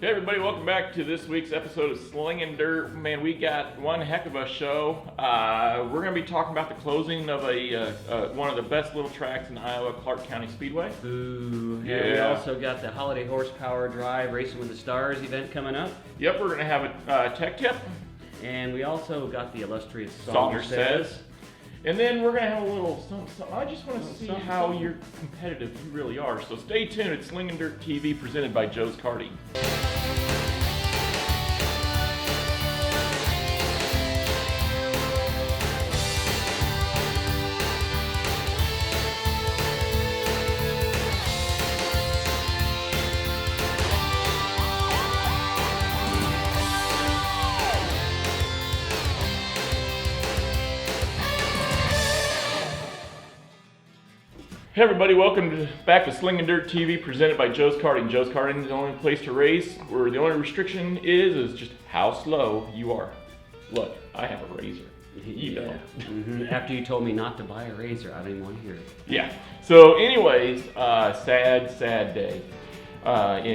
Hey everybody, welcome back to this week's episode of Slingin Dirt. Man, we got one heck of a show. We're going to be talking about the closing of one of the best little tracks in Iowa, Clark County Speedway. Ooh, yeah. We also got the Holiday Horsepower Drive Racing with the Stars event coming up. Yep, we're going to have a tech tip. And we also got the illustrious Song Says. And then we're going to have a little something. I just want to see how you're competitive you really are. So stay tuned. It's Slingin Dirt TV presented by Joe's Karting. Hey everybody, welcome back to Slingin Dirt TV presented by Joe's Karting. Joe's Karting is the only place to race where the only restriction is just how slow you are. Look, I have a razor. You know. Mm-hmm. After you told me not to buy a razor, I didn't want to hear it. Yeah. So anyways, sad day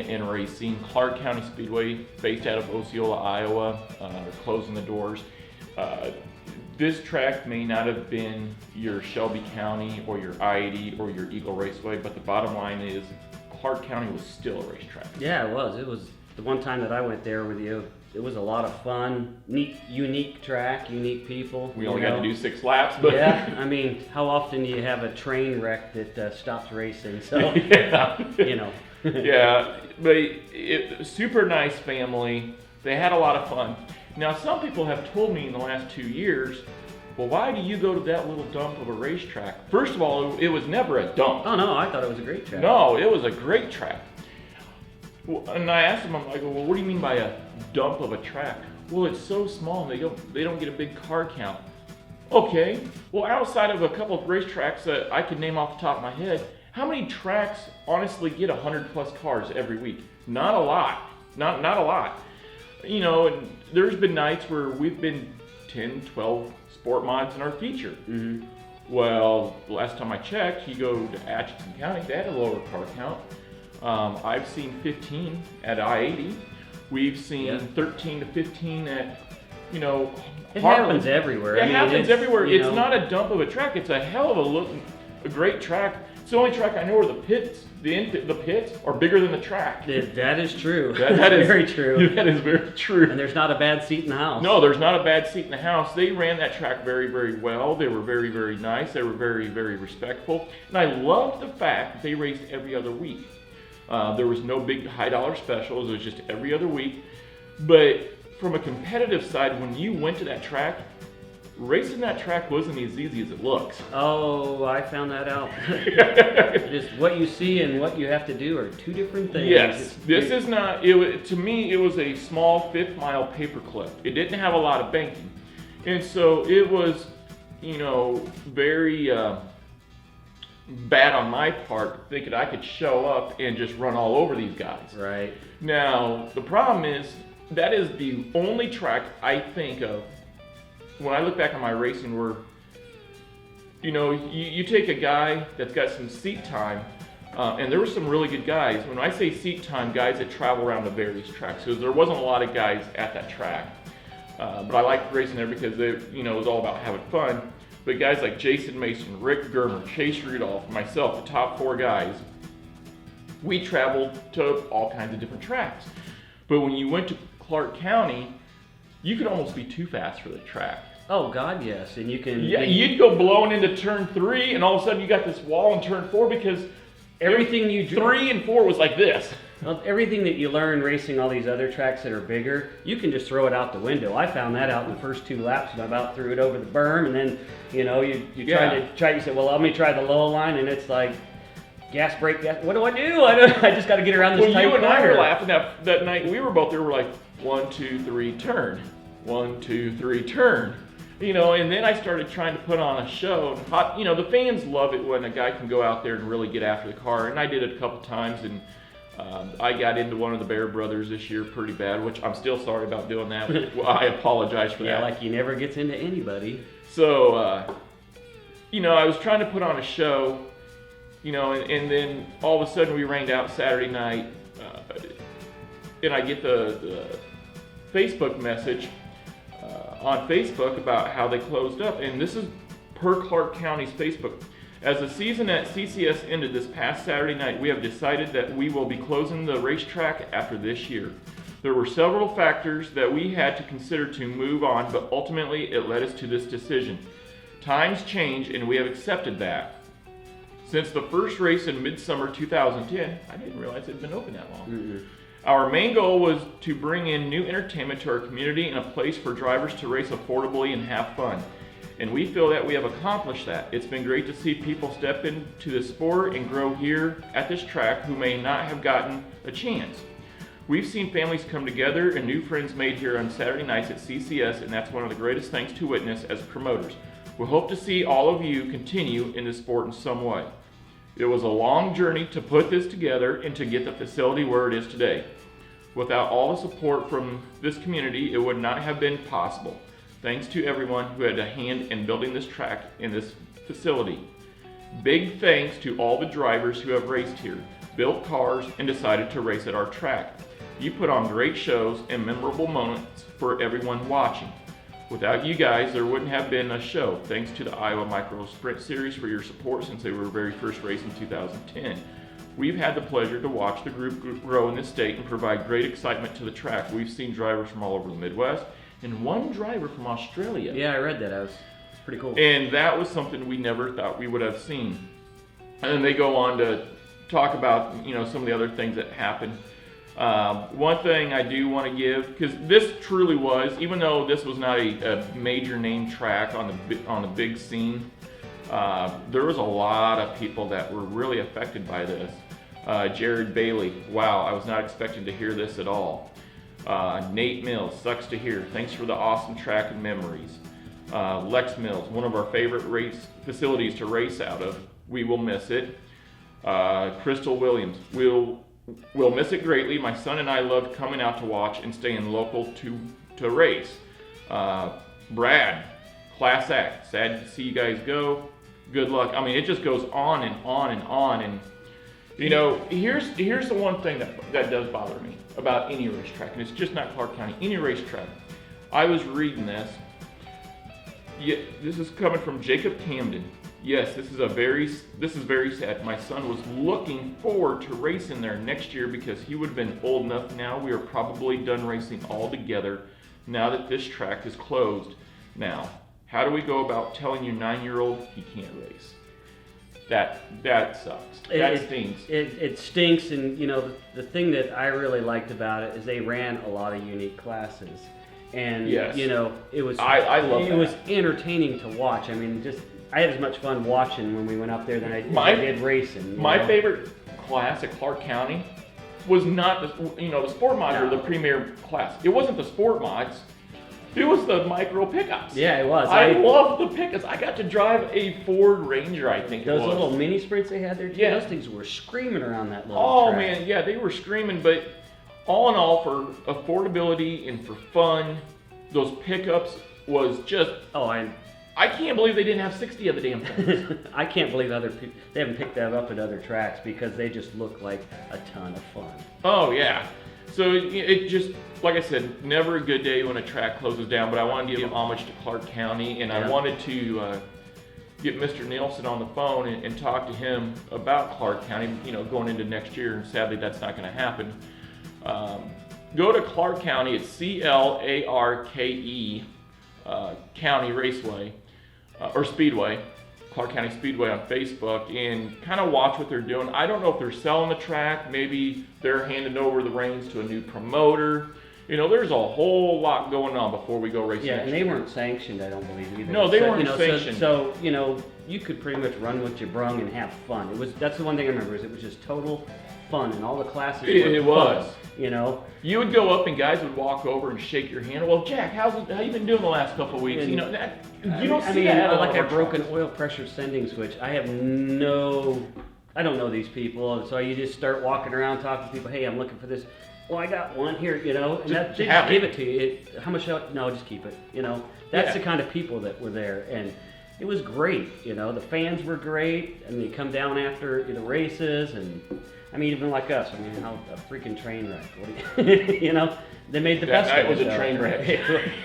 in racing. Clark County Speedway, based out of Osceola, Iowa, closing the doors. This track may not have been your Shelby County or your I-80 or your Eagle Raceway, but the bottom line is Clark County was still a racetrack. Yeah, it was. It was the one time that I went there with you. It was a lot of fun, neat, unique track, unique people. We only got to do 6 laps, but yeah. I mean, how often do you have a train wreck that stops racing? So yeah. you know. Yeah, but super nice family. They had a lot of fun. Now, some people have told me in the last 2 years, well, why do you go to that little dump of a racetrack? First of all, it was never a dump. Oh, no, I thought it was a great track. No, it was a great track. And I asked them, I'm like, well, what do you mean by a dump of a track? Well, it's so small, and they don't get a big car count. Okay, well, outside of a couple of racetracks that I can name off the top of my head, how many tracks honestly get 100 plus cars every week? Not a lot. Not a lot. You know, and there's been nights where we've been 10, 12 sport mods in our feature. Mm-hmm. Well, the last time I checked, you go to Atchison County, they had a lower car count. I've seen 15 at I-80. We've seen 13 to 15 at, you know, it Harlan. happens everywhere. It happens everywhere. It's know, not a dump of a track. It's a hell of a great track. It's the only track I know where the pits are bigger than the track. That is true. That is very true. That is very true. And there's not a bad seat in the house. No, there's not a bad seat in the house. They ran that track very, very well. They were very, very nice. They were very, very respectful. And I loved the fact that they raced every other week. There was no big high dollar specials. It was just every other week. But from a competitive side, when you went to that track, racing that track wasn't as easy as it looks. Oh, I found that out. Just what you see and what you have to do are two different things. Yes, this is not, to me, it was a small 5th mile paperclip. It didn't have a lot of banking. And so it was, you know, very bad on my part thinking I could show up and just run all over these guys. Right. Now, the problem is, that is the only track I think of when I look back on my racing where, you know, you take a guy that's got some seat time, and there were some really good guys. When I say seat time, guys that travel around the various tracks, because there wasn't a lot of guys at that track. But I liked racing there because it was all about having fun. But guys like Jason Mason, Rick Germer, Chase Rudolph, myself, the top 4 guys, we traveled to all kinds of different tracks. But when you went to Clark County, you could almost be too fast for the track. Oh God, yes, and you can. Yeah, you'd go blowing into turn 3, and all of a sudden you got this wall in turn 4 because everything you 3 and 4 was like this. Well, everything that you learn racing all these other tracks that are bigger, you can just throw it out the window. I found that out in the first 2 laps, and I about threw it over the berm, and then you try. You say, well, let me try the low line, and it's like. Gas, brake, gas. What do? I just got to get around this tight you and I corner. were laughing that night. We were both there. We're like 1, 2, 3, turn. 1, 2, 3, turn. You know, and then I started trying to put on a show. You know, the fans love it when a guy can go out there and really get after the car. And I did it a couple times, and I got into one of the Bear Brothers this year pretty bad, which I'm still sorry about doing that. But I apologize for that. Yeah, like he never gets into anybody. So, you know, I was trying to put on a show. You know, and then all of a sudden we rained out Saturday night. and I get the Facebook message on Facebook about how they closed up, and this is per Clark County's Facebook. As the season at CCS ended this past Saturday night, we have decided that we will be closing the racetrack after this year. There were several factors that we had to consider to move on, but ultimately it led us to this decision. Times change, and we have accepted that. Since the first race in midsummer 2010, I didn't realize it had been open that long. Mm-hmm. Our main goal was to bring in new entertainment to our community and a place for drivers to race affordably and have fun. And we feel that we have accomplished that. It's been great to see people step into the sport and grow here at this track who may not have gotten a chance. We've seen families come together and new friends made here on Saturday nights at CCS, and that's one of the greatest things to witness as promoters. We hope to see all of you continue in this sport in some way. It was a long journey to put this together and to get the facility where it is today. Without all the support from this community, it would not have been possible. Thanks to everyone who had a hand in building this track and this facility. Big thanks to all the drivers who have raced here, built cars, and decided to race at our track. You put on great shows and memorable moments for everyone watching. Without you guys, there wouldn't have been a show. Thanks to the Iowa Micro Sprint Series for your support since they were very first race in 2010. We've had the pleasure to watch the group grow in this state and provide great excitement to the track. We've seen drivers from all over the Midwest and one driver from Australia. Yeah, I read that. That was pretty cool. And that was something we never thought we would have seen. And then they go on to talk about, some of the other things that happened. One thing I do want to give, because this truly was, even though this was not a major name track on the big scene, there was a lot of people that were really affected by this. Jared Bailey, wow, I was not expecting to hear this at all. Nate Mills, sucks to hear. Thanks for the awesome track and memories. Lex Mills, one of our favorite race facilities to race out of. We will miss it. Crystal Williams, we'll miss it greatly. My son and I loved coming out to watch and staying local to race. Brad, class act. Sad to see you guys go. Good luck. I mean, it just goes on and on and on. And here's the one thing that does bother me about any racetrack, and it's just not Clark County. Any racetrack. I was reading this. Yeah, this is coming from Jacob Camden. Yes, this is very sad. My son was looking forward to racing there next year because he would have been old enough now. We are probably done racing altogether now that this track is closed. Now, how do we go about telling your 9-year-old he can't race? That sucks. That stinks. It stinks, and the thing that I really liked about it is they ran a lot of unique classes, and yes. It was I love that. It was entertaining to watch. I mean, I had as much fun watching when we went up there than I did racing. My favorite class at Clark County was not the sport mods were the premier class. It wasn't the sport mods. It was the micro pickups. Yeah, it was. I loved the pickups. I got to drive a Ford Ranger, I think it was. Those little mini sprints they had there, too, yeah. Those things were screaming around that little Oh, track. man, yeah, they were screaming, but all in all, for affordability and for fun, those pickups was just... I can't believe they didn't have 60 of the damn things. I can't believe other people, they haven't picked that up at other tracks because they just look like a ton of fun. Oh, yeah. So it just, like I said, never a good day when a track closes down, but I wanted to give homage to Clark County, and I wanted to get Mr. Nielsen on the phone and talk to him about Clark County, going into next year, and sadly that's not going to happen. Go to Clark County, it's CLARKE County Raceway, or Speedway, Clark County Speedway on Facebook, and kind of watch what they're doing. I don't know if they're selling the track, maybe they're handing over the reins to a new promoter. There's a whole lot going on before we go racing. Yeah, and they weren't sanctioned, I don't believe either. No, they weren't sanctioned. So you could pretty much run what you brung and have fun. That's the one thing I remember, is it was just total fun, and all the classes were It was. fun, You would go up and guys would walk over and shake your hand. Well, Jack, how you been doing the last couple of weeks? And, you don't see that. Like I broke an oil pressure sending switch. I don't know these people, so you just start walking around talking to people. Hey, I'm looking for this. Well, I got one here, and they just give it to you. How much? No, just keep it. That's the kind of people that were there, and it was great. You know, the fans were great, and they come down after the races, and I mean, even like us. I mean, how a freaking train wreck. What do you, you know, they made the best That of night it. was a train wreck.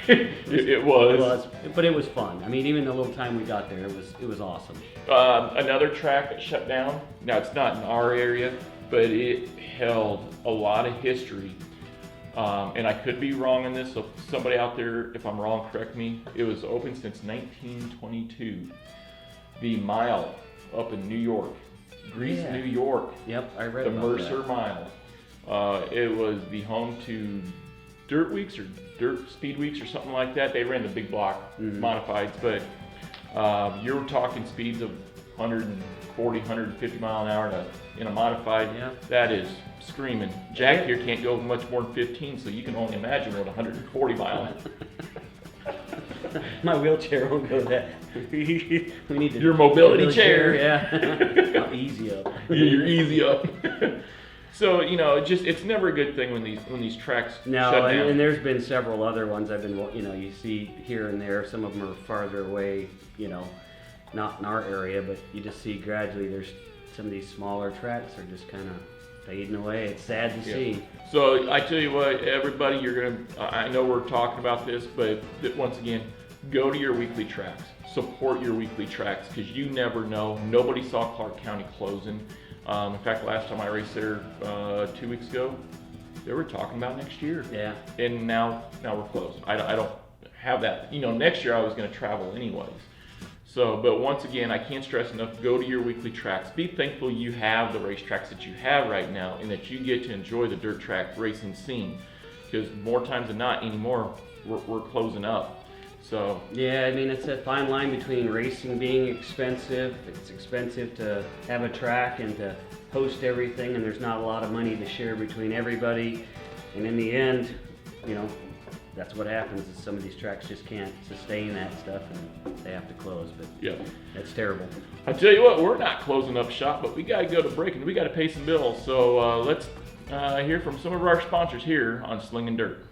It was. was, but it was fun. I mean, even the little time we got there, it was awesome. Another track that shut down. Now it's not in our area, but it held a lot of history. And I could be wrong on this, so somebody out there, if I'm wrong, correct me. It was open since 1922. The Mile up in New York, Greece, Yeah. New York. Yep, I read The about Mercer that. Mile. It was the home to Dirt Weeks or Dirt Speed Weeks or something like that. They ran the big block modifieds, but you're talking speeds of 140, 150 mile an hour in a modified. Yeah. That is screaming. Jack here can't go much more than 15, so you can only imagine what 140 mile. My wheelchair won't go that. We need to Your mobility chair. Yeah. I'm easy up. You're easy up. So it's never a good thing when these tracks No, shut down. and there's been several other ones I've been, you see here and there. Some of them are farther away, not in our area, but you just see gradually there's some of these smaller tracks are just kind of fading away. It's sad to see. So I tell you what, everybody, I know we're talking about this, but once again, go to your weekly tracks. Support your weekly tracks, because you never know. Nobody saw Clark County closing. In fact, last time I raced there 2 weeks ago, they were talking about next year. Yeah. And now we're closed. I don't have that. Next year I was going to travel anyways. So, but once again, I can't stress enough, go to your weekly tracks. Be thankful you have the racetracks that you have right now and that you get to enjoy the dirt track racing scene. Because more times than not anymore, we're closing up. So Yeah, I mean, it's a fine line between racing being expensive. It's expensive to have a track and to host everything, and there's not a lot of money to share between everybody. And in the end, that's what happens is some of these tracks just can't sustain that stuff and they have to close. But yeah, that's terrible. I tell you what, we're not closing up shop, but we got to go to break and we got to pay some bills. So let's hear from some of our sponsors here on Slingin' Dirt.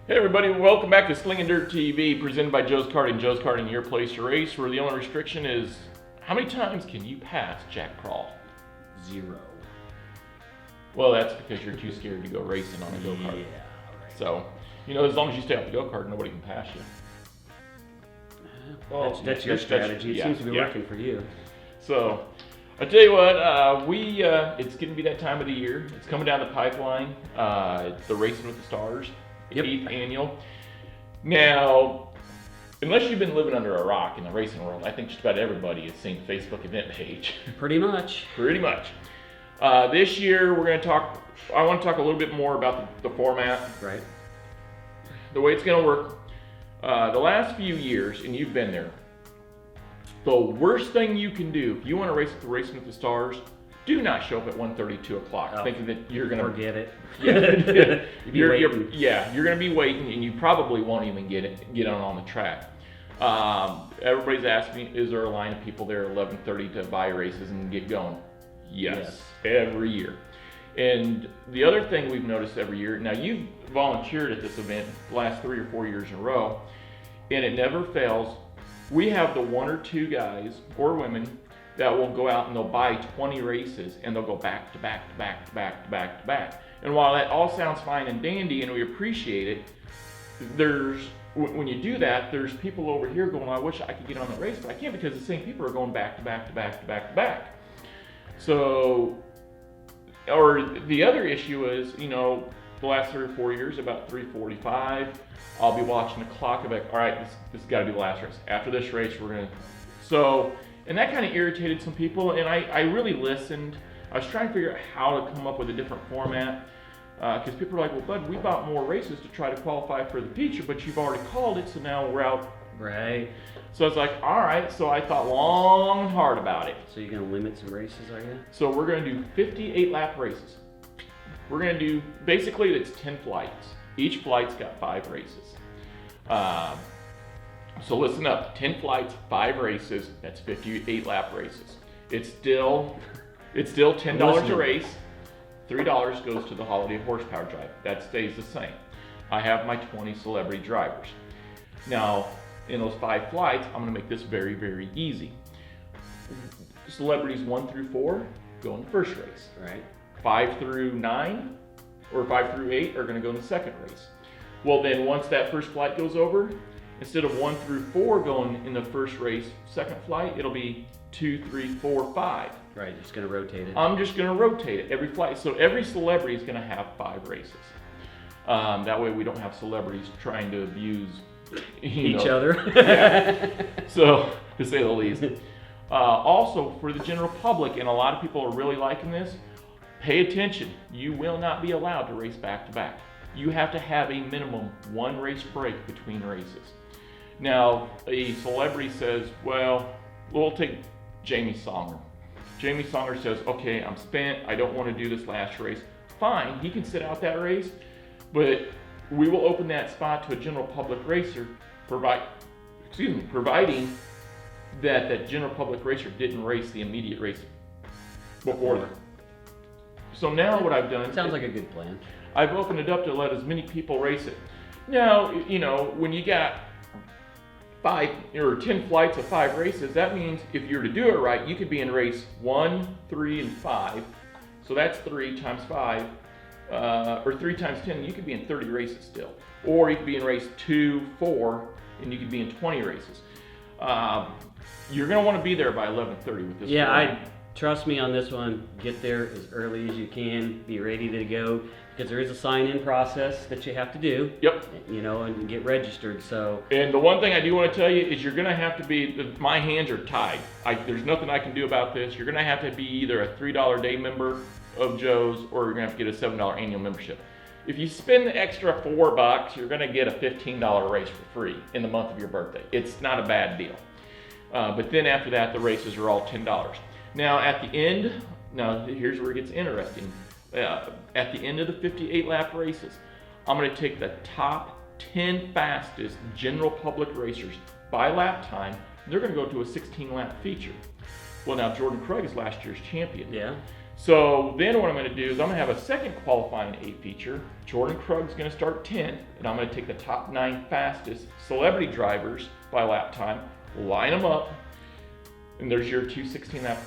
Hey everybody, welcome back to Slingin' Dirt TV, presented by Joe's Karting. Joe's Karting, your place to race, where the only restriction is how many times can you pass Jack Crawl? 0. Well, that's because you're too scared to go racing on a go-kart. Yeah, right. So, as long as you stay off the go-kart, nobody can pass you. Well, That's your strategy. It seems to be working for you. So, I tell you what, it's going to be that time of the year. It's coming down the pipeline. It's the Racing with the Stars. Yep. 8th annual. Now, unless you've been living under a rock in the racing world, I think just about everybody has seen the Facebook event page. Pretty much. Pretty much. This year, I want to talk a little bit more about the format. Right. The way it's going to work. The last few years, and you've been there, the worst thing you can do, if you want to race at the Racing with the Stars, do not show up at 1:30, 2 o'clock, thinking that you're going to... Forget it. You're going to be waiting, and you probably won't even get on the track. Everybody's asking me, is there a line of people there at 11:30 to buy races and get going? Yes, every year. And the other thing we've noticed every year, now you've volunteered at this event the last 3 or 4 years in a row, and it never fails. We have the 1 or 2 guys or women that will go out and they'll buy 20 races and they'll go back to back to back to back to back to back. And while that all sounds fine and dandy and we appreciate it, when you do that, there's people over here going, I wish I could get on the race, but I can't because the same people are going back to back to back to back to back. So, or the other issue is, the last 3 or 4 years, about 3:45, I'll be watching the clock. I'm like, all right, this has got to be the last race. After this race, we're going to. So, and that kind of irritated some people, and I really listened. I was trying to figure out how to come up with a different format, because people are like, well, Bud, we bought more races to try to qualify for the feature, but you've already called it, so now we're out. Right. So I was like, all right. So I thought long and hard about it. So you're going to limit some races, are you? So we're going to do 58 lap races. We're going to do, basically it's 10 flights. Each flight's got 5 races. So listen up, 10 flights, 5 races, that's 58 lap races. It's still $10 a race. $3 goes to the Holiday Horsepower Drive. That stays the same. I have my 20 celebrity drivers. Now, in those 5 flights, I'm going to make this very, very easy. Celebrities 1 through 4 go in the first race. Right. 5 through 9 or 5 through 8 are going to go in the second race. Well, then once that first flight goes over, instead of 1 through 4 going in the first race, second flight, it'll be 2, 3, 4, 5. Right, just going to rotate it. I'm just going to rotate it every flight. So every celebrity is going to have 5 races. That way we don't have celebrities trying to abuse each other. Yeah. So, to say the least. Also, for the general public, and a lot of people are really liking this, pay attention. You will not be allowed to race back to back. You have to have a minimum 1 race break between races. Now, a celebrity says, well, we'll take Jamie Songer. Jamie Songer says, okay, I'm spent. I don't want to do this last race. Fine, he can sit out that race, but we will open that spot to a general public racer, providing that general public racer didn't race the immediate race before them. So now what I've done... Sounds like a good plan. I've opened it up to let as many people race it. Now, when you got 5 or 10 flights of 5 races, that means if you're to do it right, you could be in race 1, 3, and 5. So that's 3 times 5. Or 3 times 10, you could be in 30 races still. Or you could be in race 2, 4, and you could be in 20 races. You're going to want to be there by 11:30 with this. Yeah, trust me on this one. Get there as early as you can. Be ready to go, because there is a sign-in process that you have to do. Yep. And get registered. So. And the one thing I do want to tell you is you're going to have to be. My hands are tied. There's nothing I can do about this. You're going to have to be either a $3 a day member of Joe's, or you're going to have to get a $7 annual membership. If you spend the extra $4, you're going to get a $15 race for free in the month of your birthday. It's not a bad deal. But then after that, the races are all $10. Now at the end, here's where it gets interesting. At the end of the 58 lap races, I'm going to take the top 10 fastest general public racers by lap time. They're going to go to a 16 lap feature. Well, now Jordan Krug is last year's champion. Yeah. So then what I'm going to do is I'm going to have a second qualifying A feature. Jordan Krug's going to start 10th, and I'm going to take the top 9 fastest celebrity drivers by lap time, line them up, and there's your 2 16-lap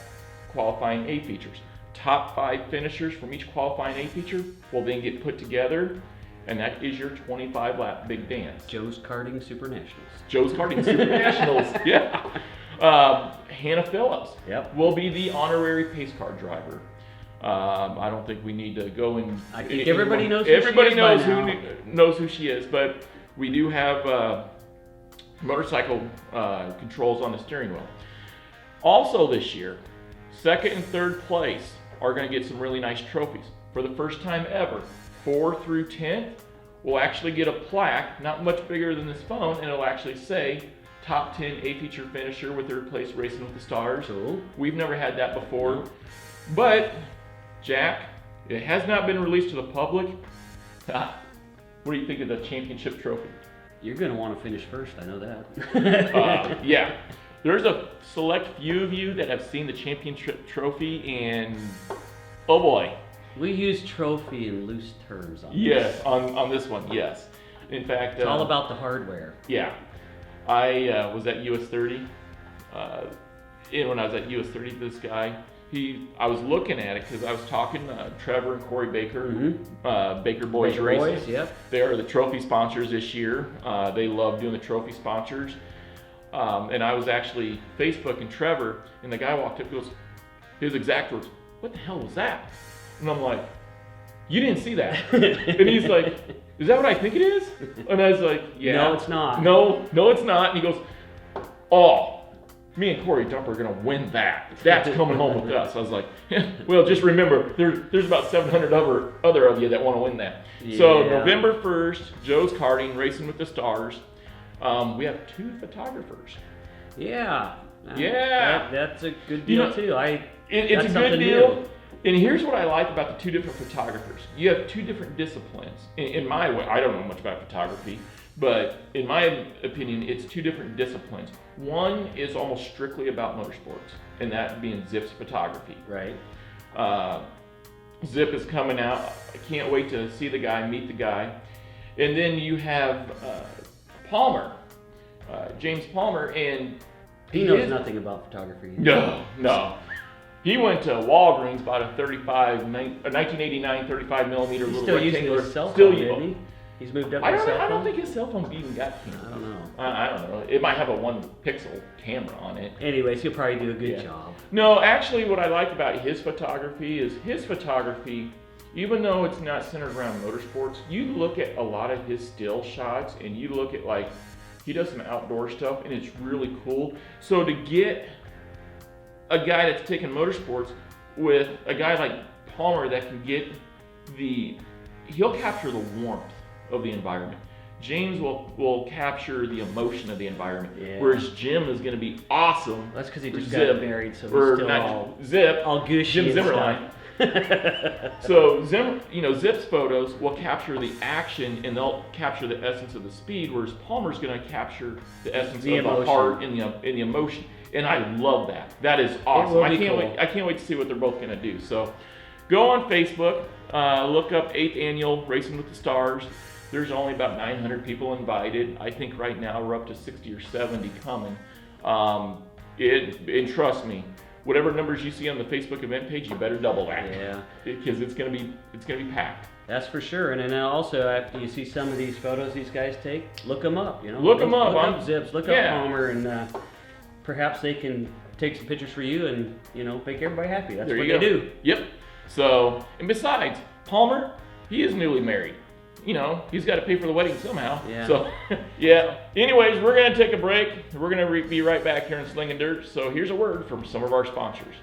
qualifying A features. Top 5 finishers from each qualifying A feature will then get put together, and that is your 25-lap big dance. Joe's Karting Super Nationals. Joe's Karting Super Nationals, yeah. Hannah Phillips will be the honorary pace car driver. I don't think we need to go and. I think everybody knows. Everybody knows who she is, but we do have motorcycle controls on the steering wheel. Also this year, 2nd and 3rd place are going to get some really nice trophies. For the first time ever, 4 through 10 will actually get a plaque, not much bigger than this phone, and it'll actually say top 10 A feature finisher with 3rd place racing with the stars. Cool. We've never had that before, but. Jack, it has not been released to the public. What do you think of the championship trophy? You're going to want to finish first, I know that. Yeah. There's a select few of you that have seen the championship trophy, and oh boy. We use trophy in loose terms on this. On this one, yes. In fact... It's all about the hardware. Yeah. I was at US 30. When I was at US 30, this guy... I was looking at it because I was talking to Trevor and Corey Baker, Baker Boys Racing. Boys, yep. They are the trophy sponsors this year. They love doing the trophy sponsors. And I was actually Facebooking Trevor, and the guy walked up and goes, his exact words, "What the hell was that?" And I'm like, you didn't see that. And he's like, is that what I think it is? And I was like, yeah. No, it's not. No, it's not. And he goes, oh, me and Corey Dumper are going to win that. That's coming home with us. I was like, well, just remember, there's about 700 other of you that want to win that. Yeah. So November 1st, Joe's Karting, Racing with the Stars. We have 2 photographers. Yeah. Yeah. That's a good deal, too. It's a good deal. New. And here's what I like about the 2 different photographers. You have 2 different disciplines. In my way, I don't know much about photography, but in my opinion, it's 2 different disciplines. One is almost strictly about motorsports, and that being Zip's photography. Right. Zip is coming out. I can't wait to see the guy, meet the guy. And then you have Palmer, James Palmer, and he knows nothing about photography. No. He went to Walgreens, bought a 1989 35 millimeter little rectangular. Still using his cell phone, didn't he? He's moved up to cell phone? I don't think his cell phone even got camera. I don't know. I don't know. It might have a 1 pixel camera on it. Anyways, he'll probably do a good job. No, actually what I like about his photography is even though it's not centered around motorsports, you look at a lot of his still shots and you look at like, he does some outdoor stuff and it's really cool. So to get a guy that's taking motorsports with a guy like Palmer that can get he'll capture the warmth of the environment. James will capture the emotion of the environment, whereas Jim is going to be awesome. That's because he just got married, so he's still all gushy. Jim Zimmerline. So Zip's photos will capture the action and they'll capture the essence of the speed, whereas Palmer's going to capture the essence of the heart and the emotion. And I love that. That is awesome. I can't wait to see what they're both going to do. So go on Facebook, look up 8th Annual Racing with the Stars. There's only about 900 people invited. I think right now we're up to 60 or 70 coming. And trust me, whatever numbers you see on the Facebook event page, you better double that. Yeah. Because it's gonna be packed. That's for sure. And then also, after you see some of these photos these guys take, look them up. Look them up. Look up Zips. Look up Palmer, and perhaps they can take some pictures for you and make everybody happy. That's what they do. Yep. So, and besides, Palmer, he is newly married. He's got to pay for the wedding somehow. Yeah. So, yeah. Anyways, we're going to take a break. We're going to be right back here in Slingin' Dirt. So here's a word from some of our sponsors.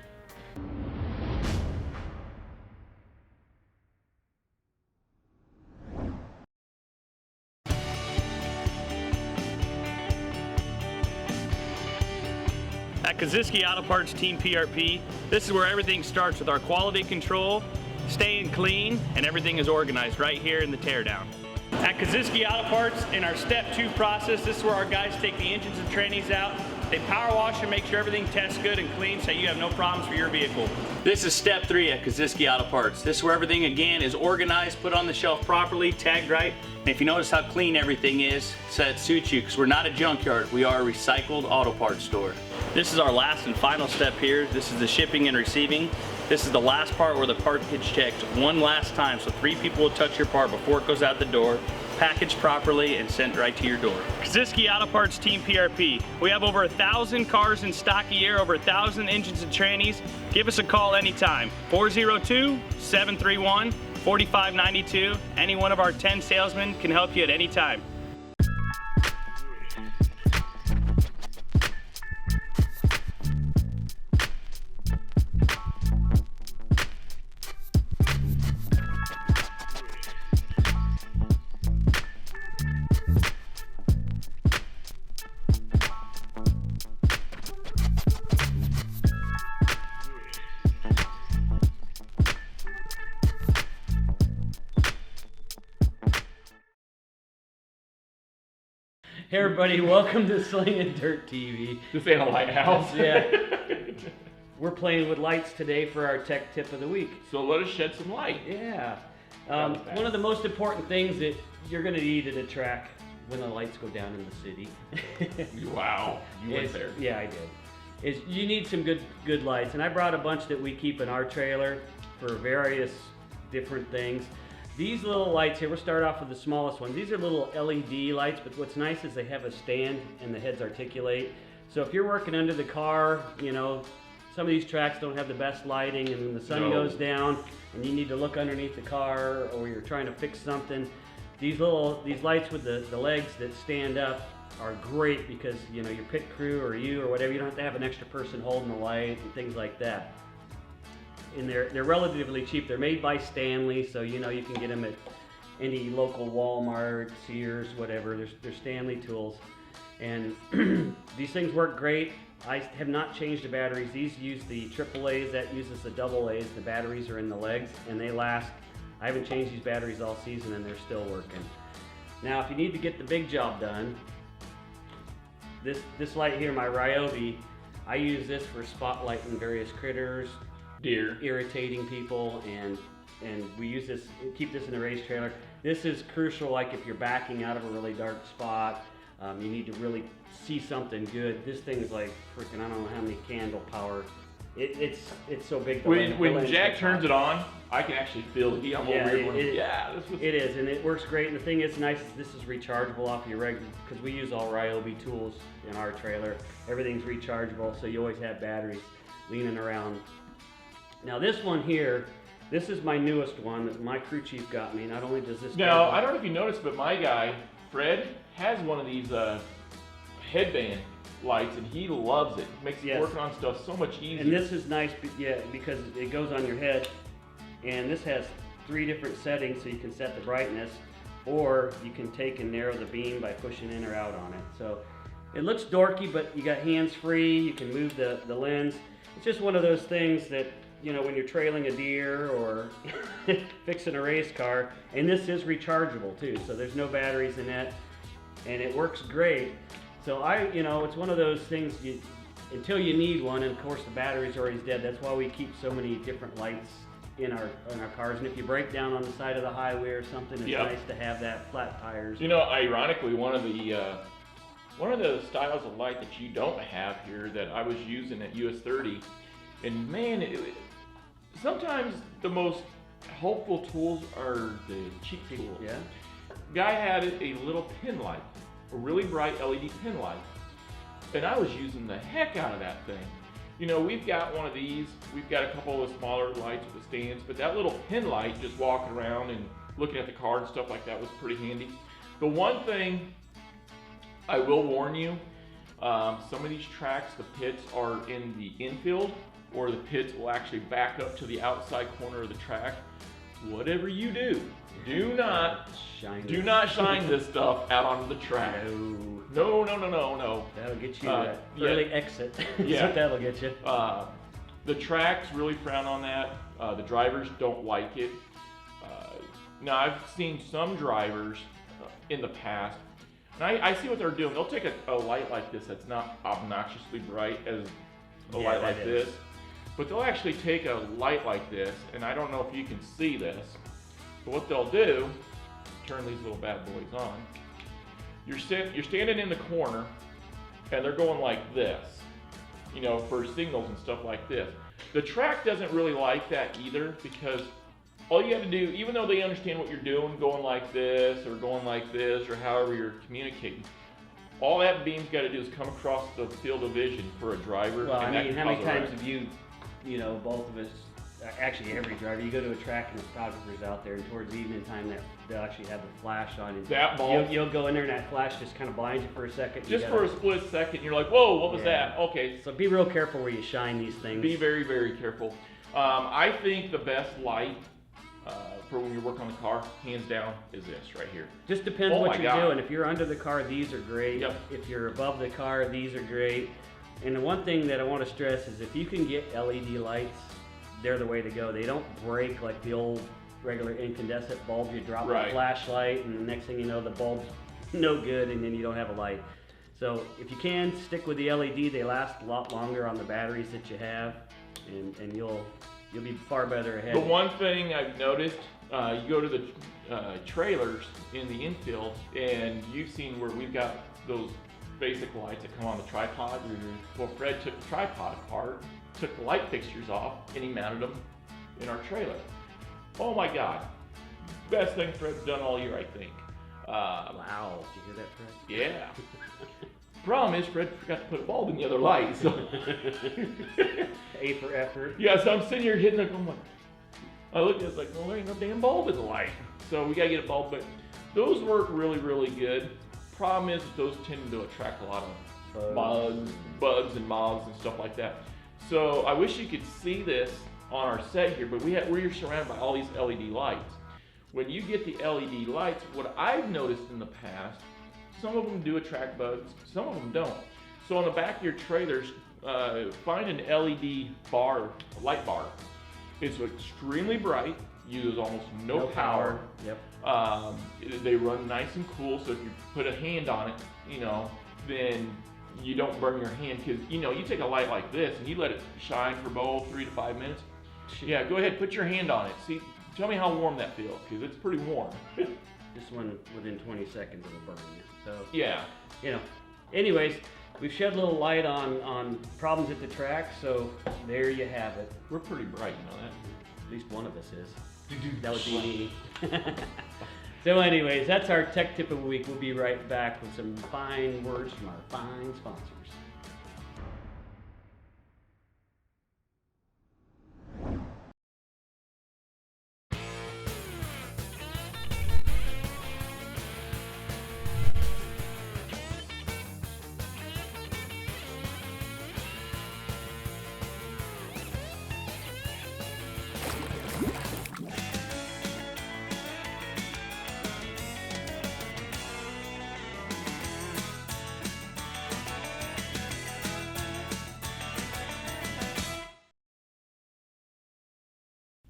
At Kaziski Auto Parts Team PRP, this is where everything starts with our quality control, staying clean, and everything is organized right here in the teardown. At Kaziski Auto Parts, in our Step 2 process, this is where our guys take the engines and trannies out. They power wash and make sure everything tests good and clean so you have no problems for your vehicle. This is Step 3 at Kaziski Auto Parts. This is where everything, again, is organized, put on the shelf properly, tagged right. And if you notice how clean everything is, so that suits you, because we're not a junkyard, we are a recycled auto parts store. This is our last and final step here. This is the shipping and receiving. This is the last part where the part gets checked one last time, so 3 people will touch your part before it goes out the door, packaged properly, and sent right to your door. Kaziski Auto Parts Team PRP. We have over 1,000 cars in stock a year, over 1,000 engines and trannies. Give us a call anytime, 402-731-4592. Any one of our 10 salesmen can help you at any time. Hey everybody, welcome to Slingin' Dirt TV. This ain't a lighthouse. Yeah. We're playing with lights today for our tech tip of the week. So let us shed some light. Yeah. One of the most important things that you're going to need at a track when the lights go down in the city. Wow, you went there. Yeah, I did. Is you need some good lights, and I brought a bunch that we keep in our trailer for various different things. These little lights here, we'll start off with the smallest ones. These are little LED lights, but what's nice is they have a stand and the heads articulate. So if you're working under the car, some of these tracks don't have the best lighting, and when the sun goes down and you need to look underneath the car, or you're trying to fix something, these lights with the legs that stand up are great, because you know, your pit crew or you or whatever, you don't have to have an extra person holding the light and things like that. And they're relatively cheap. They're made by Stanley, so you know, you can get them at any local Walmart, Sears, whatever. They're Stanley tools, and these things work great. I have not changed the batteries. These use the AAAs, that uses the AA's. The batteries are in the legs, and they last. I haven't changed these batteries all season, and they're still working. Now, if you need to get the big job done, this light here, my Ryobi, I use this for spotlighting various critters, deer, irritating people, and we use this, keep this in the race trailer. This is crucial, like if you're backing out of a really dark spot, you need to really see something good. This thing's like freaking, I don't know how many candle power. It's so big. When Jack turns it on, I can actually feel the I'm over here. It is, and it works great. And the thing is nice is this is rechargeable off your regular, because we use all Ryobi tools in our trailer. Everything's rechargeable, so you always have batteries leaning around. Now this one here, this is my newest one that my crew chief got me. Not only does this. Now I don't know if you noticed, but my guy Fred has one of these headband lights, and he loves it. Makes working on stuff so much easier. And this is nice, because it goes on your head, and this has 3 different settings, so you can set the brightness, or you can take and narrow the beam by pushing in or out on it. So it looks dorky, but you got hands free. You can move the lens. It's just one of those things that, you know, when you're trailing a deer or fixing a race car, and this is rechargeable too, so there's no batteries in it, and it works great. So it's one of those things, until you need one, and of course the battery's already dead. That's why we keep so many different lights in our cars. And if you break down on the side of the highway or something, it's nice to have that, flat tires. You know, ironically, one of the styles of light that you don't have here that I was using at US 30, and man, sometimes the most helpful tools are the cheap tools. Yeah. Guy had a little pin light, a really bright LED pin light, and I was using the heck out of that thing. You know, we've got one of these, we've got a couple of smaller lights with the stands, but that little pin light, just walking around and looking at the car and stuff like that, was pretty handy. The one thing I will warn you, some of these tracks, the pits are in the infield, or the pits will actually back up to the outside corner of the track. Whatever you do not shine this stuff out onto the track. No. That'll get you that early exit. Yeah. That'll get you. The tracks really frown on that. The drivers don't like it. Now I've seen some drivers in the past, and I see what they're doing. They'll take a light like this that's not obnoxiously bright as a light like this, but they'll actually take a light like this, and I don't know if you can see this, but what they'll do, turn these little bad boys on. You're standing in the corner, and they're going like this, you know, for signals and stuff like this. The track doesn't really like that either, because all you have to do, even though they understand what you're doing, going like this, or however you're communicating, all that beam's got to do is come across the field of vision for a driver. Well, I mean, how many times have you know, both of us, actually every driver, you go to a track and the photographer's out there, and towards the evening time they'll actually have the flash on, and you'll go in there and that flash just kind of blinds you for a second. Just for a split second, you're like, whoa, what was that? Okay. So be real careful where you shine these things. Be very, very careful. I think the best light for when you're working on the car, hands down, is this right here. Just depends what you're doing. If you're under the car, these are great. Yep. If you're above the car, these are great. And the one thing that I want to stress is if you can get LED lights, they're the way to go. They don't break like the old regular incandescent bulb. You drop a flashlight, and the next thing you know, the bulb's no good, and then you don't have a light. So if you can, stick with the LED. They last a lot longer on the batteries that you have, and you'll be far better ahead. The one thing I've noticed, you go to the trailers in the infield, and you've seen where we've got those basic lights that come on the tripod. Well, Fred took the tripod apart, took the light fixtures off, and he mounted them in our trailer. Oh my God. Best thing Fred's done all year, I think. Wow, did you hear that, Fred? Yeah. Problem is, Fred forgot to put a bulb in the other light. So A for effort. yeah, so I'm sitting here hitting it. I'm like, I look at it, it's like, well, there ain't no damn bulb in the light. So we gotta get a bulb, but those work really, really good. Problem is, those tend to attract a lot of bugs and moths and stuff like that. So I wish you could see this on our set here, but we're surrounded by all these LED lights. When you get the LED lights, what I've noticed in the past, some of them do attract bugs, some of them don't. So on the back of your trailers, find an LED bar, a light bar. It's extremely bright, uses almost no power. Yep. They run nice and cool, so if you put a hand on it, then you don't burn your hand, because you take a light like this and you let it shine for 3 to 5 minutes. Yeah, go ahead, put your hand on it. See, tell me how warm that feels, because it's pretty warm. This one, within 20 seconds, it'll burn you. So Yeah. Anyways, we've shed a little light on problems at the track, so there you have it. We're pretty bright, you know that? At least one of us is. That would be me. So anyways, that's our tech tip of the week. We'll be right back with some fine words from our fine sponsors.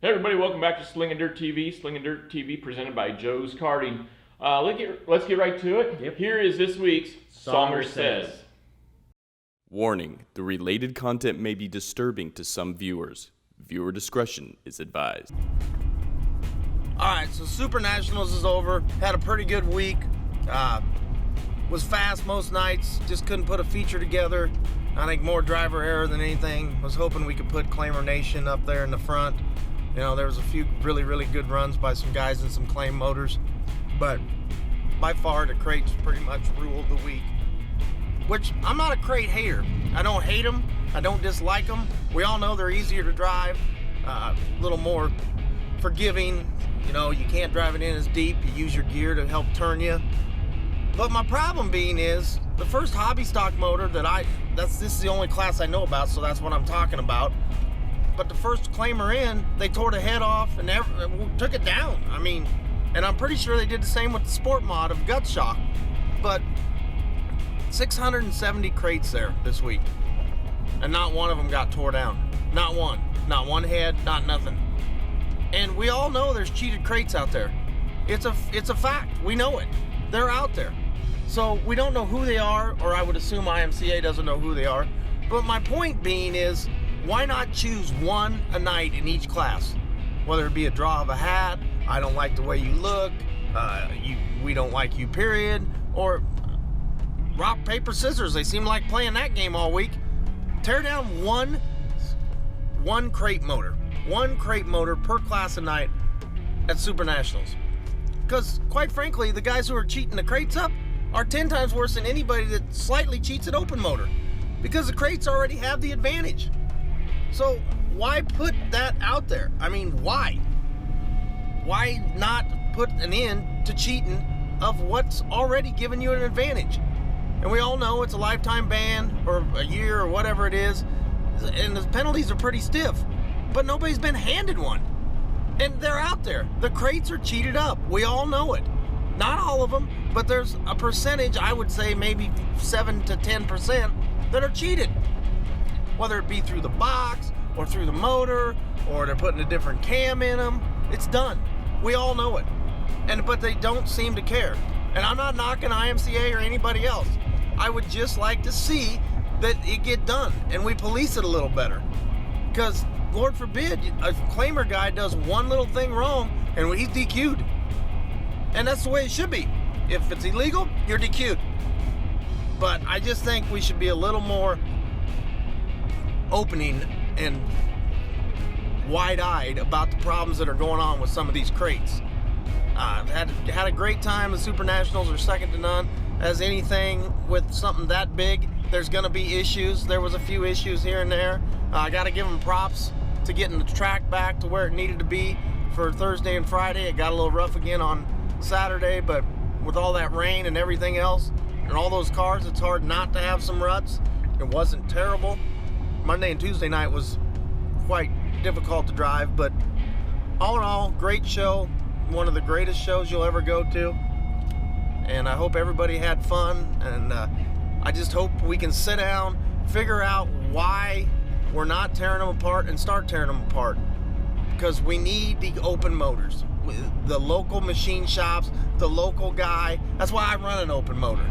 Hey everybody, welcome back to Slingin Dirt TV. Slingin Dirt TV presented by Joe's Karting. Let's get right to it. Yep. Here is this week's Songer Says. Warning, the related content may be disturbing to some viewers. Viewer discretion is advised. Alright, so Super Nationals is over. Had a pretty good week. Was fast most nights. Just couldn't put a feature together. I think more driver error than anything. Was hoping we could put Claimer Nation up there in the front. There was a few really, really good runs by some guys in some claim motors. But by far, the crates pretty much ruled the week. Which, I'm not a crate hater. I don't hate them. I don't dislike them. We all know they're easier to drive. A little more forgiving. You can't drive it in as deep. You use your gear to help turn you. But my problem being is, the first hobby stock motor this is the only class I know about, so that's what I'm talking about. But the first claimer in, they tore the head off and took it down. And I'm pretty sure they did the same with the sport mod of Gut Shock. But 670 crates there this week, and not one of them got tore down. Not one. Not one head, not nothing. And we all know there's cheated crates out there. It's a fact. We know it. They're out there. So we don't know who they are, or I would assume IMCA doesn't know who they are. But my point being is, why not choose one a night in each class? Whether it be a draw of a hat, I don't like the way you look, we don't like you, period, or rock, paper, scissors. They seem like playing that game all week. Tear down one crate motor. One crate motor per class a night at Super Nationals. Because, quite frankly, the guys who are cheating the crates up are 10 times worse than anybody that slightly cheats at open motor. Because the crates already have the advantage. So why put that out there? Why? Why not put an end to cheating of what's already given you an advantage? And we all know it's a lifetime ban or a year or whatever it is, and the penalties are pretty stiff. But nobody's been handed one. And they're out there. The crates are cheated up. We all know it. Not all of them, but there's a percentage, I would say maybe 7 to 10%, that are cheated. Whether it be through the box, or through the motor, or they're putting a different cam in them. It's done. We all know it. But they don't seem to care. And I'm not knocking IMCA or anybody else. I would just like to see that it get done, and we police it a little better. Because, Lord forbid, a claimer guy does one little thing wrong, and he's DQ'd. And that's the way it should be. If it's illegal, you're DQ'd. But I just think we should be a little more opening and wide-eyed about the problems that are going on with some of these crates. Had a great time. The Super Nationals are second to none. as anything with something that big. There's going to be issues. There was a few issues here and there. I got to give them props to getting the track back to where it needed to be for Thursday and Friday. It got a little rough again on Saturday, but with all that rain and everything else and all those cars, it's hard not to have some ruts. It wasn't terrible. Monday and Tuesday night was quite difficult to drive, but all in all, great show. One of the greatest shows you'll ever go to. And I hope everybody had fun, and I just hope we can sit down, figure out why we're not tearing them apart, and start tearing them apart. Because we need the open motors. The local machine shops, the local guy. That's why I run an open motor.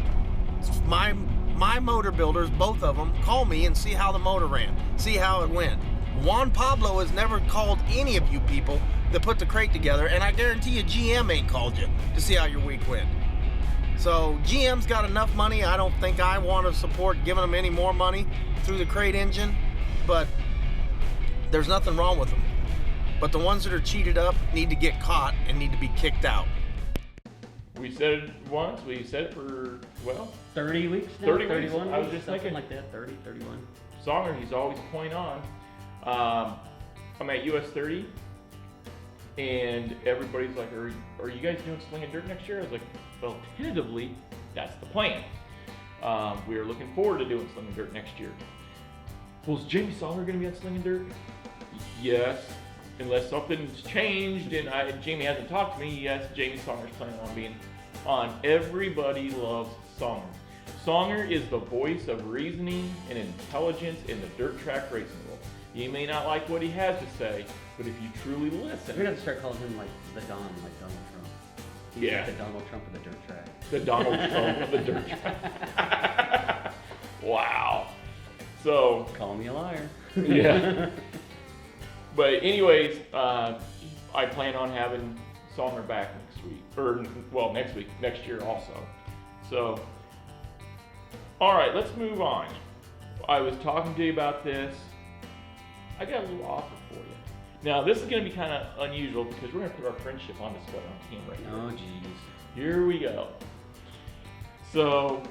My motor builders, both of them, call me and see how the motor ran, see how it went. Juan Pablo has never called any of you people that put the crate together, and I guarantee you GM ain't called you to see how your week went. So GM's got enough money. I don't think I want to support giving them any more money through the crate engine, but there's nothing wrong with them. But the ones that are cheated up need to get caught and need to be kicked out. We said it once, we said it for, well, 30 weeks now? 30 weeks. 31 I was weeks, just something thinking. like that, 30, 31. Songer, he's always point on. I'm at US 30, and everybody's like, are you guys doing Slingin Dirt next year? I was like, well, tentatively, that's the plan. We are looking forward to doing Slingin Dirt next year. Well, is Jamie Songer going to be on Slingin Dirt? Yes, unless something's changed and Jamie hasn't talked to me. Yes, Jamie Songer's planning on being on. Everybody loves Songer. Songer is the voice of reasoning and intelligence in the dirt track racing world. You may not like what he has to say, but if you truly We're listen, gonna have to start calling him like the Don, like Donald Trump. He's Yeah. like the Donald Trump of the dirt track. the Donald Trump of the dirt track. Wow. So, Call me a liar. yeah. But anyways, I plan on having Songer back next week, or well, next year also. So, all right, let's move on. I was talking to you about this. I got a little offer for you. Now, this is going to be kind of unusual because we're going to put our friendship on display on camera here. Oh, jeez. Here we go. So,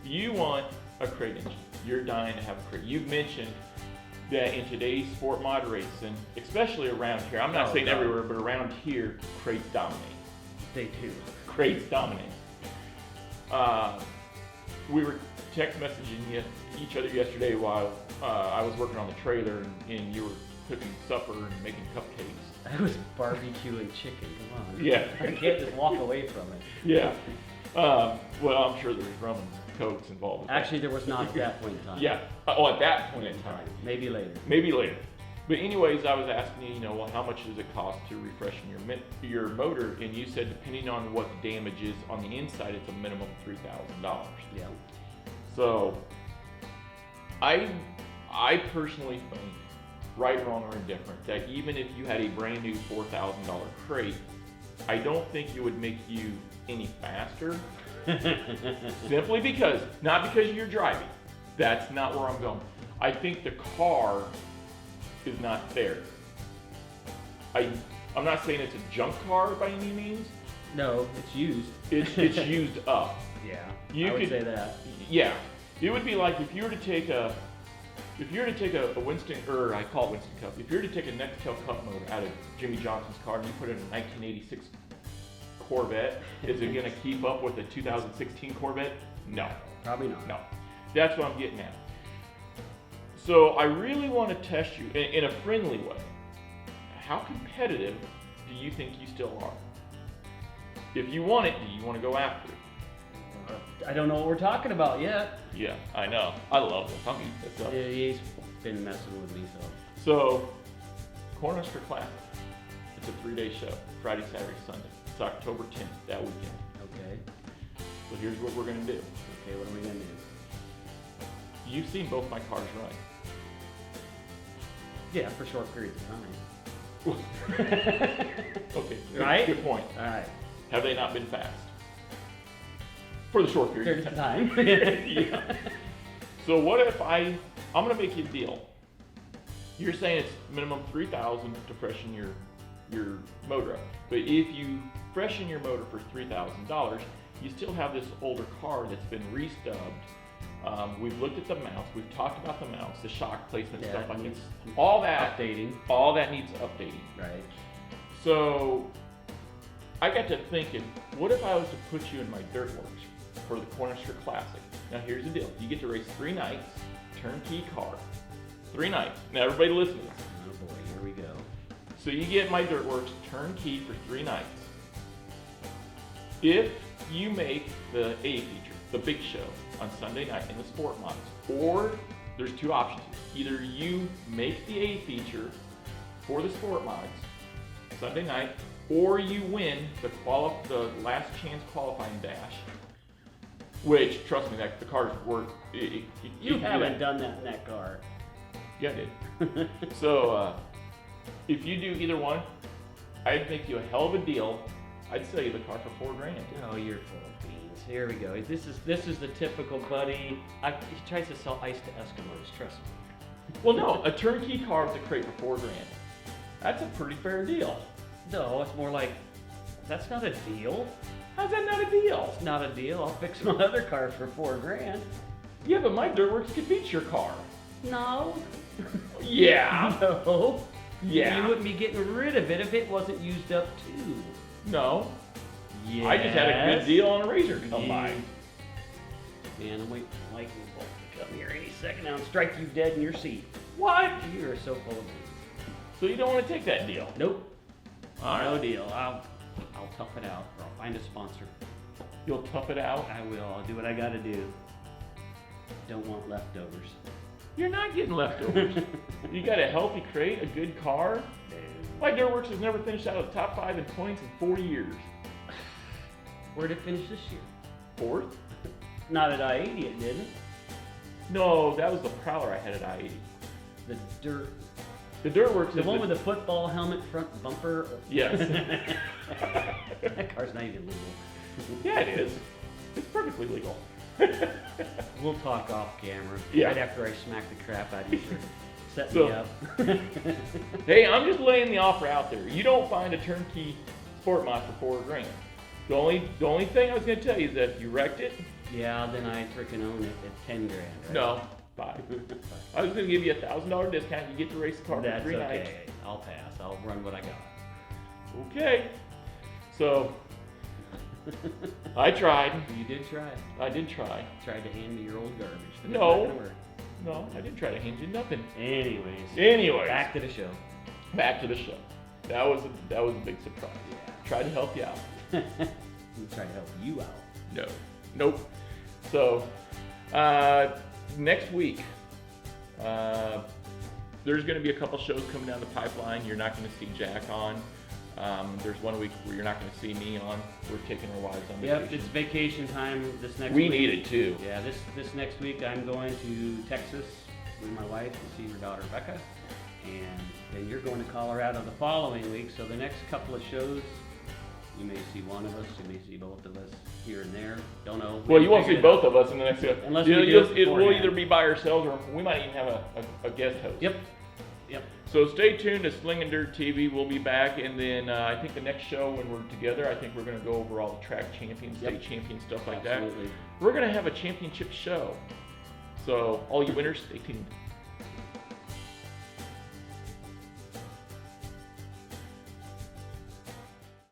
you want a crate engine. You're dying to have a crate. You've mentioned that in today's sport mod racing, especially around here, I'm not Oh, saying God. everywhere, but around here, crates dominate. They do. Crates dominate. We were text messaging each other yesterday while I was working on the trailer, and you were cooking supper and making cupcakes. I was barbecuing chicken. Come on. Yeah. I can't just walk away from it. Yeah. Well, I'm sure there was rum and cokes involved with that. Actually, there was not at that point in time. Yeah. Oh, at that point in time. Maybe later. Maybe later. But anyways, I was asking you, well, how much does it cost to refreshen your motor? And you said depending on what the damage is on the inside, it's a minimum of $3,000. Yeah. So, I personally think, right, wrong, or indifferent, that even if you had a brand new $4,000 crate, I don't think it would make you any faster. Simply because, not because you're driving. That's not where I'm going. I think the car is not there. I'm not saying it's a junk car by any means. No, it's used. It's used up. Yeah. I would say that. Yeah, it would be like if you were to take a Winston, or I call it Winston Cup. If you were to take a Nextel Cup motor out of Jimmy Johnson's car and you put it in a 1986 Corvette, is it going to keep up with a 2016 Corvette? No. Probably not. No. That's what I'm getting at. So I really want to test you in a friendly way. How competitive do you think you still are? If you want it, do you want to go after it? I don't know what we're talking about yet. Yeah, I know. I love this. I'm eating this up. Yeah, he's been messing with me, so. So, Cornhusker Classic. It's a 3-day show. Friday, Saturday, Sunday. It's October 10th, that weekend. Okay. So here's what we're going to do. Okay, what are we gonna do? You've seen both my cars run. Yeah, for short periods of time. Okay, Right? Good point. All right. Have they not been fast? For the short period Periods of of time. time. Yeah. So what if I'm going to make you a deal. You're saying it's minimum $3,000 to freshen your motor up. But if you freshen your motor for $3,000, you still have this older car that's been restubbed. We've looked at the mounts. We've talked about the mounts, the shock placement, Yeah, stuff like needs that. All that updating. All that needs updating. Right. So I got to thinking, what if I was to put you in my dirt works for the Cornerster Classic? Now here's the deal. You get to race 3 nights, turnkey car. 3 nights. Now everybody listen to this. Oh boy, here we go. So you get my dirt works turnkey for 3 nights. If you make the A feature, the big show, on Sunday night in the sport mods, or there's 2 options. Either you make the A feature for the sport mods Sunday night, or you win the last chance qualifying dash, which, trust me, that the car's worth. You haven't done that in that car. Yeah, I did. So, if you do either one, I'd make you a hell of a deal. I'd sell you the car for $4,000. Oh, you're full of beans. Here we go. This is the typical buddy. He tries to sell ice to Eskimos. Trust me. Well, no, a turnkey car with a crate for $4,000. That's a pretty fair deal. No, it's more like that's not a deal. How's that not a deal? It's not a deal. I'll fix my other car for $4,000. Yeah, but my Dirtworks could beat your car. No. Yeah. No. Yeah. You wouldn't be getting rid of it if it wasn't used up too. No. Yes. I just had a good deal on a Razor come by. Man, I'm waiting for lightning bolt to come here any second now and strike you dead in your seat. What? You are so full of beans. So you don't want to take that deal? Nope. All No right. deal. I'll tough it out, or I'll find a sponsor. You'll tough it out? I will. I'll do what I gotta do. Don't want leftovers. You're not getting leftovers. You got a healthy crate, a good car. My Dirtworks has never finished out of the top 5 in points in 4 years. Where'd it finish this year? 4th? Not at I-80, it didn't. No, that was the Prowler I had at I-80. The dirt. The Dirtworks The is one with the football helmet front bumper. Yes. That car's not even legal. Yeah, it is. It's perfectly legal. We'll talk off camera. Yeah. Right after I smack the crap out of you for setting So- me up. Hey, I'm just laying the offer out there. You don't find a turnkey sport mod for $4,000. The only thing I was going to tell you is that if you wrecked it, Yeah, then I freaking own it at $10,000. Right? no, bye. I was going to give you a $1,000 discount. You get to race the car for That's 3 nights. okay. I'll pass. I'll run what I got. Okay. So I tried. You did try. I did try. Tried to hand me your old garbage. But No. It's not gonna work. No, I didn't try to hand you nothing. Anyways. Anyways, Back to the show. back to the show. That was a big surprise. Tried to help you out. I'm trying to help you out. No. Nope. So next week, there's going to be a couple shows coming down the pipeline. You're not going to see Jack on. There's 1 week where you're not going to see me on. We're taking our wives on vacation. Yep, it's vacation time this next We week. need it too. Yeah, this next week I'm going to Texas with my wife to see her daughter Becca. And then you're going to Colorado the following week. So the next couple of shows, you may see one of us, you may see both of us here and there. Don't know. Well, you won't see Figure it both out. of us in the next show. Unless we do it It will beforehand. either be by ourselves or we might even have a guest host. Yep. Yep. So stay tuned to Slingin Dirt TV. We'll be back, and then I think the next show when we're together, I think we're going to go over all the track champions, Yep. state champions, stuff like Absolutely. that. We're going to have a championship show. So all you winners, stay tuned.